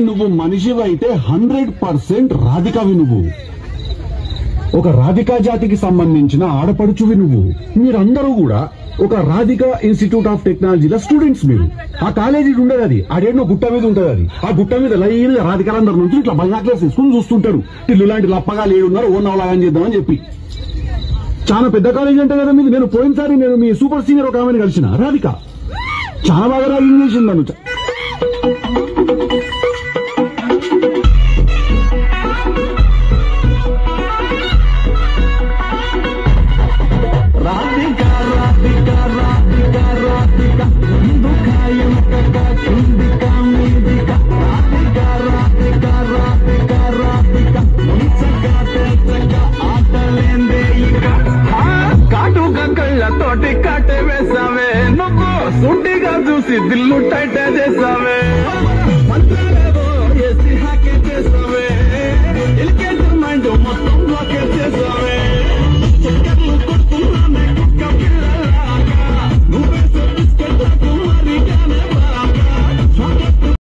నువ్వు మనిషివైతే 100% రాధికవి నువ్వు. ఒక రాధికా జాతికి సంబంధించిన ఆడపడుచువి నువ్వు. మీరందరూ కూడా ఒక రాధికా ఇన్స్టిట్యూట్ ఆఫ్ టెక్నాలజీలో స్టూడెంట్స్. మీరు ఆ కాలేజీ ఉండదు, అది ఆడేనో గుట్ట మీద ఉంటది. అది ఆ గుట్ట మీద లైన్ గా రాధికాలందరి నుంచి ఇట్లా బైనాక్లెస్ తీసుకుని చూస్తుంటాడు. ఇల్లు లాంటి లప్పగా లేడున్నారు, ఓ నవలాగని చేద్దామని చెప్పి. చాలా పెద్ద కాలేజీ అంటే కదా మీది. నేను పోయినసారి మీ సూపర్ సీనియర్ ఒక ఆమెను కలిసిన రాధిక, చాలా బాగా ర్యాగింగ్ చేసింది నన్ను. తోటి కాటే వేసావే నువ్వు సుంటిగా చూసి దిల్లు